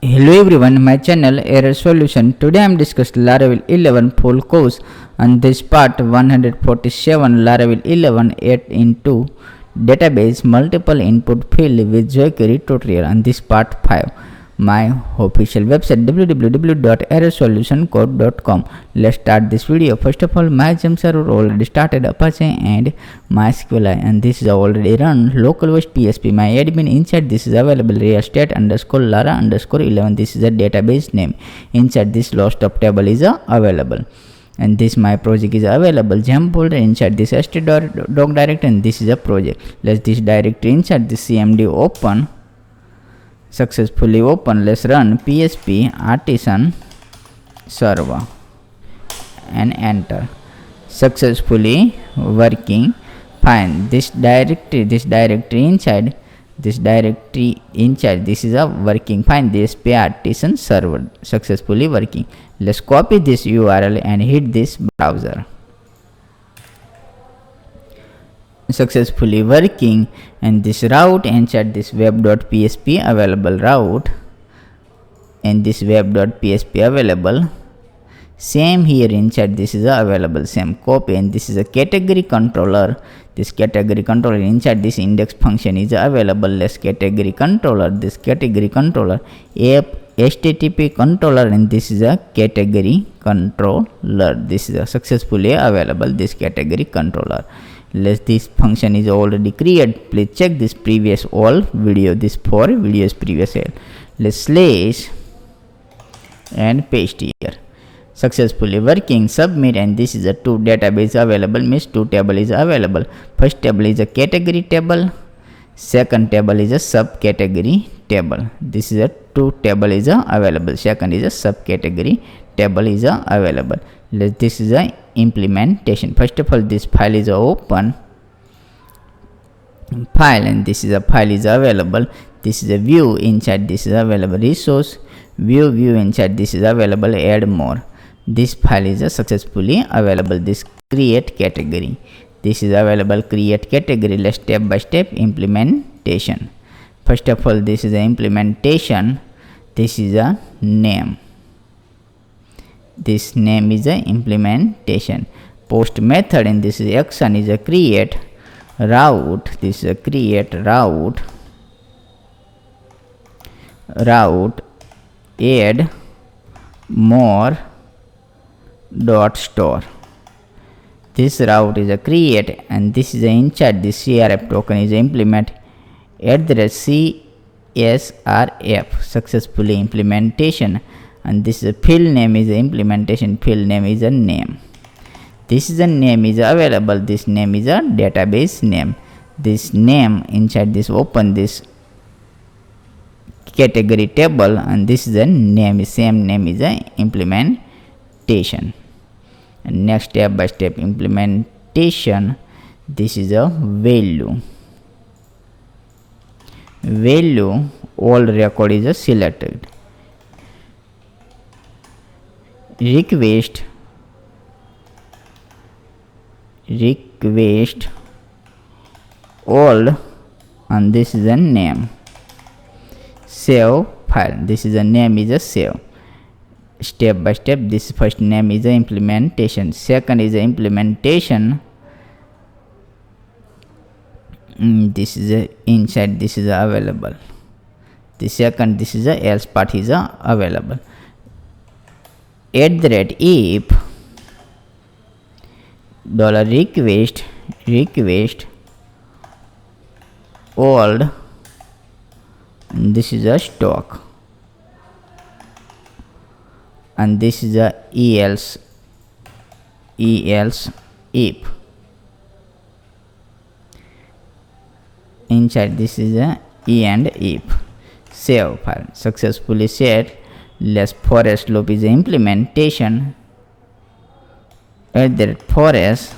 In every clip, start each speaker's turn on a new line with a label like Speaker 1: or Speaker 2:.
Speaker 1: Hello everyone, my channel Error Solution. Today I am discussing Laravel 11 full course. On this part 147, Laravel 11 8 into database multiple input field with jQuery tutorial. On this part 5, my official website www.errorsolutioncode.com. Let's start this video. First of all, my gem server already started Apache and MySQL, and this is already run localhost PSP. My admin inside this is available real-state underscore Lara underscore 11. This is a database name. Inside this list of table is available. And this my project is available gem folder. Inside this st.doc directory, and this is a project. Let's this directory inside this cmd open. Successfully open. Let's run PSP artisan server and enter. Successfully working. Fine. This directory inside this is a working fine. This PSP artisan server successfully working. Let's copy this URL and hit this browser. Successfully working. And this route inside this web.php available route, and this web.php available same here inside this is available same copy. And this is a category controller. This category controller inside this index function is available. Let's category controller, this category controller app http controller, and this is a category controller. This is a successfully available this category controller. This function is already created. Please check this previous all video, this 4 videos previous here. Let's slash and paste here. Successfully working, submit, and this is a 2 database available, means 2 table is available. First table is a category table, second table is a subcategory table. This is a 2 table is available, second is a subcategory table is available. This is a implementation. First of all, this file is open file, and this is a file is available. This is a view inside this is available resource view inside this is available add more. This file is successfully available. This create category, this is available create category. Let's step by step implementation. First of all, this is a implementation. This is a name. This name is a implementation. Post method, and this is action is a create route. This is a create route add more dot store. This route is a create, and this is a inside this crf token is a implement address csrf successfully implementation. And this is a field name is a implementation field name is a name. This is a name is available. This name is a database name. This name inside this open this category table, and this is a name, same name is a implementation. And next step by step implementation. This is a value all record is a selected. Request all, and this is a name. Save file. This is a name is a save. Step by step. This first name is a implementation, second is a implementation. This is a inside this is available. The second this is a else part is available. @if $request old, and this is a stock, and this is a else if inside this is a and if. Save file successfully set. Let's forest loop is a implementation forest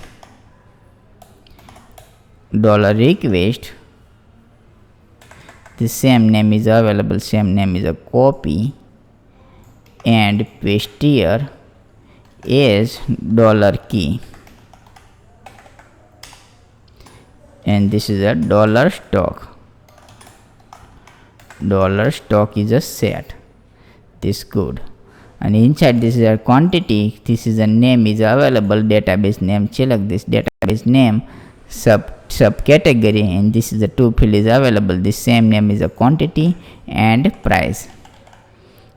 Speaker 1: $request. The same name is available, same name is a copy and paste here is $key, and this is a $stock. $stock is a set. this good. And inside this is a quantity, this is a name is available, database name, select this database name, subcategory, and this is the two field is available, this same name is a quantity and price.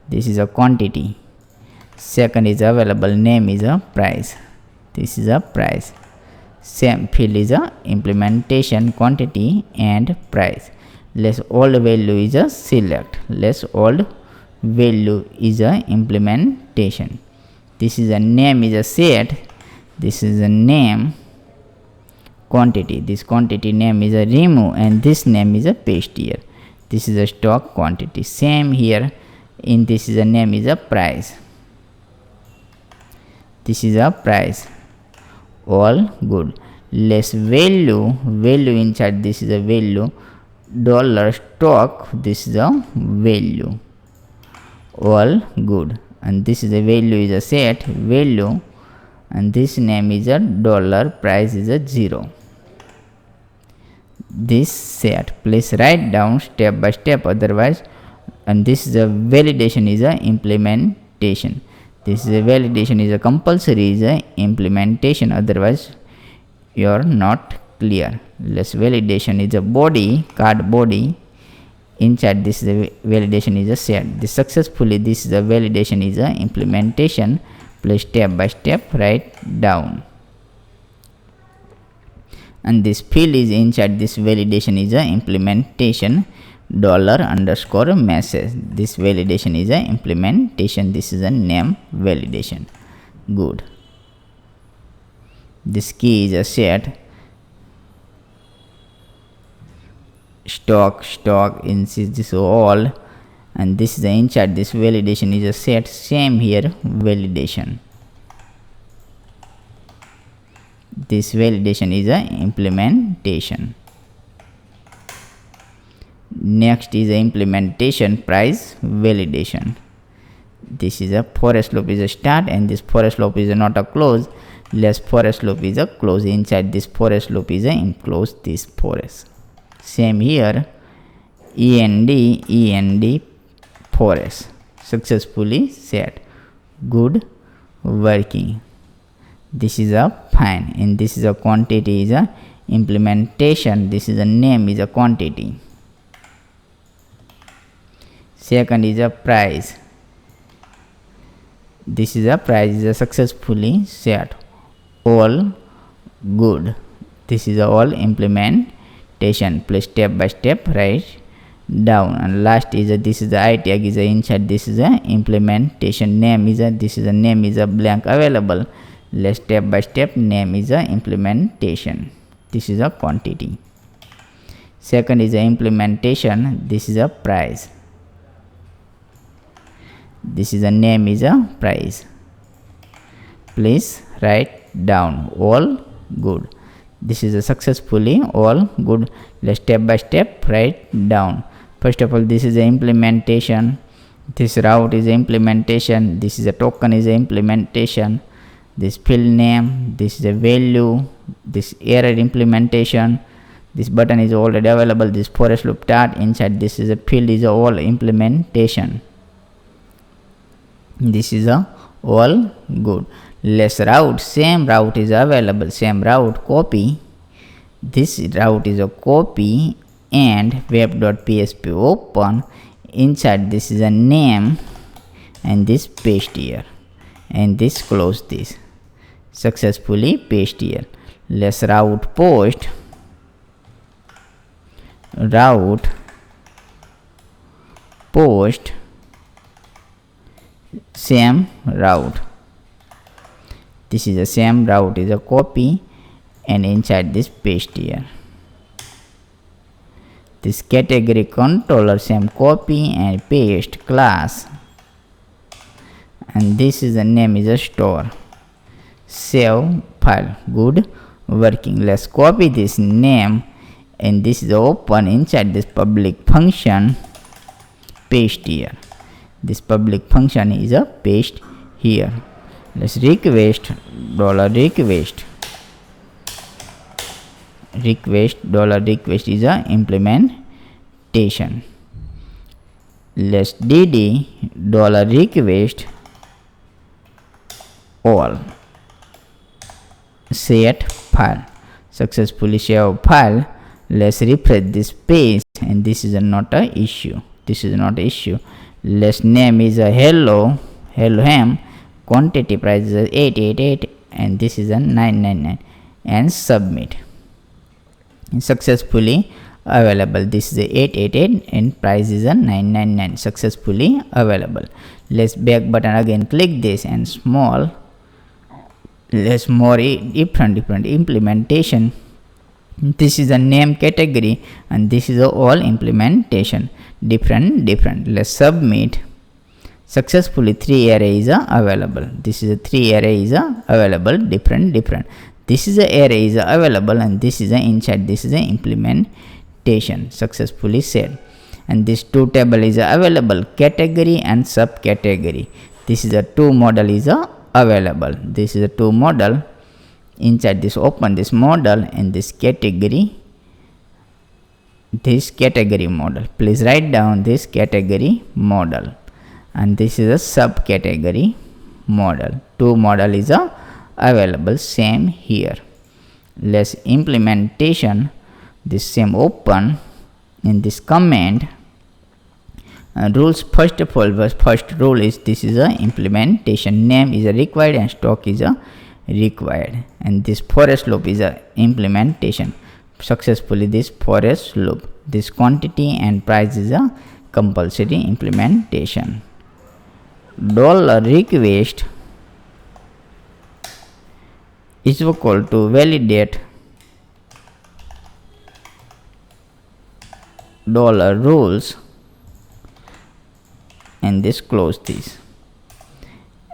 Speaker 1: This is a quantity, second is available, name is a price, this is a price, same field is a implementation, quantity and price. Less old value is a select, less old value is a implementation. This is a name is a set, this is a name, quantity, this quantity name is a remove, and this name is a paste here. This is a stock quantity, same here in this is a name is a price, this is a price, all good. Less value, value inside this is a value, dollar stock, this is a value, all good. And this is a value is a set value, and this name is a dollar, price is a 0. This set, please write down step by step, otherwise. And this is a validation is a implementation, this is a validation is a compulsory is a implementation, otherwise you are not clear. Less validation is a body, card body, inside this is a validation is a set. This successfully, this is a validation is a implementation, please step by step write down. And this field is inside this validation is a implementation, dollar underscore message, this validation is a implementation, this is a name validation, good. This key is a set, stock in this all, and this is the inside this validation is a set, same here validation, this validation is a implementation. Next is a implementation price validation. This is a forest loop is a start, and this forest loop is a not a close, less forest loop is a close, inside this forest loop is a enclose this forest, same here end forest, successfully set, good working. This is a fine, and this is a quantity is a implementation, this is a name is a quantity, second is a price, this is a price is a successfully set, all good. This is a all implementation, please step by step write down. And last is a this is the I tag is a inside this is a implementation, name is a this is a name is a blank available, let's step by step, name is a implementation, this is a quantity, second is a implementation, this is a price, this is a name is a price, please write down, all good. This is a successfully all good, let's step by step write down. First of all, this is a implementation, this route is a implementation, this is a token is a implementation, this field name, this is a value, this error implementation, this button is already available, this forest loop start, inside this is a field is a all implementation, this is a all good. Less route, same route is available, same route copy, this route is a copy, and web.php open, inside this is a name, and this paste here, and this close this, successfully paste here. Less route post, route post, same route, this is the same route is a copy, and inside this paste here. This category controller, same copy and paste class, and this is the name is a store, save file, good working. Let's copy this name, and this is open, inside this public function, paste here, this public function is a paste here. Let's request request is a implementation. Let's dd $request all, set file. Successfully save file. Let's refresh this page, and this is not a issue. This is not issue. Let's name is a hello ham. Quantity price is 888, and this is a 999, and submit. And successfully available. This is a 888 and price is a 999. Successfully available. Let's back button again. Click this and small. Let's more different implementation. This is a name category, and this is a all implementation. Different. Let's submit. Successfully 3 array is available. This is a 3 array is available. Different. This is a array is available, and this is a inside. This is a implementation. Successfully set. And this 2 table is available, category and subcategory. This is a 2 model is available. This is a 2 model. Inside this, open this model and this category model. Please write down this category model, and this is a subcategory model. 2 model is available. Same here. Let's implementation. This same open in this command. Rules, first of all, first rule is this is a implementation. Name is a required and stock is a required, and this forest loop is a implementation. Successfully this forest loop. This quantity and price is a compulsory implementation. $request is equal to validate $rules, and this close this,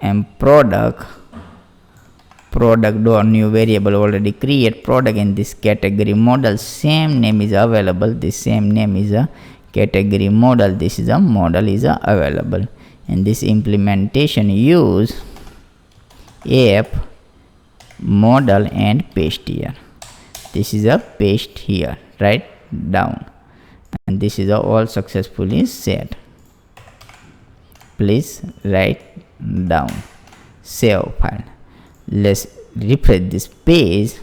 Speaker 1: and product new variable already create product in this category model. Same name is available. This same name is a category model. This is a model is available. In this implementation, use app model and paste here. This is a paste here. Write down, and this is a all successfully set. Please write down. Save file. Let's refresh this page.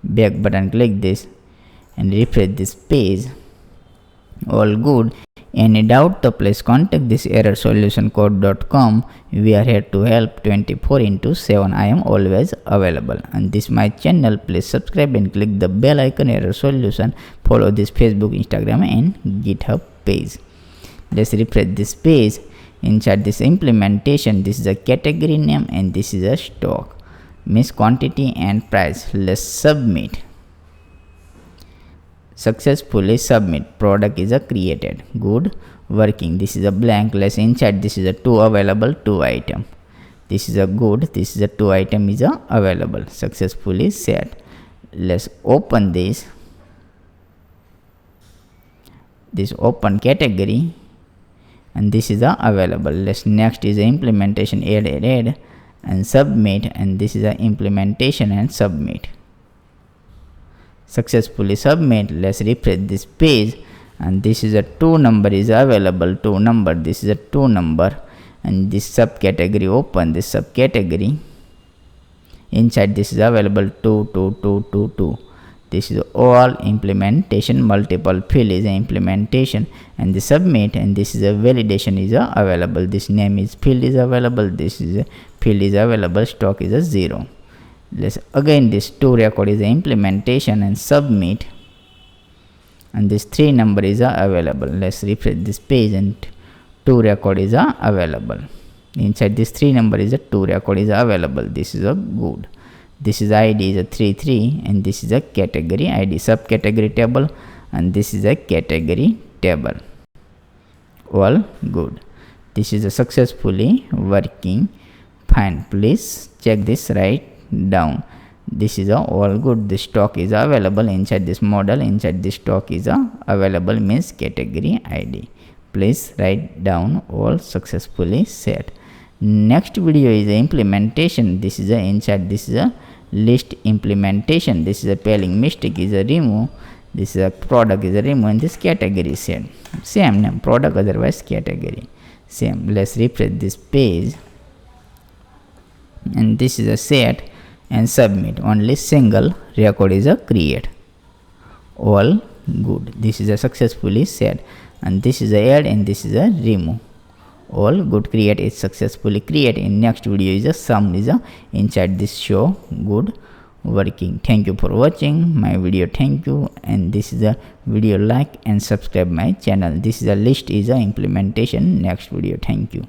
Speaker 1: Back button, click this and refresh this page. All good. Any doubt, to please contact this errorsolutioncode.com. We are here to help 24/7. I am always available. And this my channel. Please subscribe and click the bell icon. Error solution. Follow this Facebook, Instagram and GitHub page. Let's refresh this page. Inside this implementation, this is a category name and this is a stock, means quantity and price. Let's submit. Successfully submit. Product is a created. Good working. This is a blank. Let's inside this is a 2 available 2 item. This is a good. This is a 2 item is a available. Successfully set. Let's open this. This open category. And this is available. Let's next is the implementation add and submit, and this is the implementation and submit. Successfully submit. Let's refresh this page, and this is a 2 number is available. 2 number. This is a 2 number, and this subcategory open. This subcategory inside this is available 2. This is all implementation. Multiple field is an implementation, and the submit, and this is a validation is available. This name is field is available. This is a field is available. Stock is a 0. Let's again this 2 record is a implementation and submit, and this 3 number is available. Let's refresh this page, and 2 record is available. Inside this 3 number is a 2 record is available. This is a good. This is ID is a 33, and this is a category ID subcategory table, and this is a category table. All good. This is a successfully working fine. Please check this, write down. This is all good. The stock is available inside this model. Inside this stock is available means category ID. Please write down. All successfully set. Next video is the implementation. This is a inside this is a list implementation. This is a spelling mistake is a remove. This is a product is a remove, and this category set. Same name product, otherwise category. Same, let's refresh this page, and this is a set and submit. Only single record is a create. All good. This is a successfully set, and this is a add, and this is a remove. All good. Create is successfully create. In next video is a sum is a inside this show good working. Thank you for watching my video. Thank you. And this is a video, like and subscribe my channel. This is a list is a implementation next video. Thank you.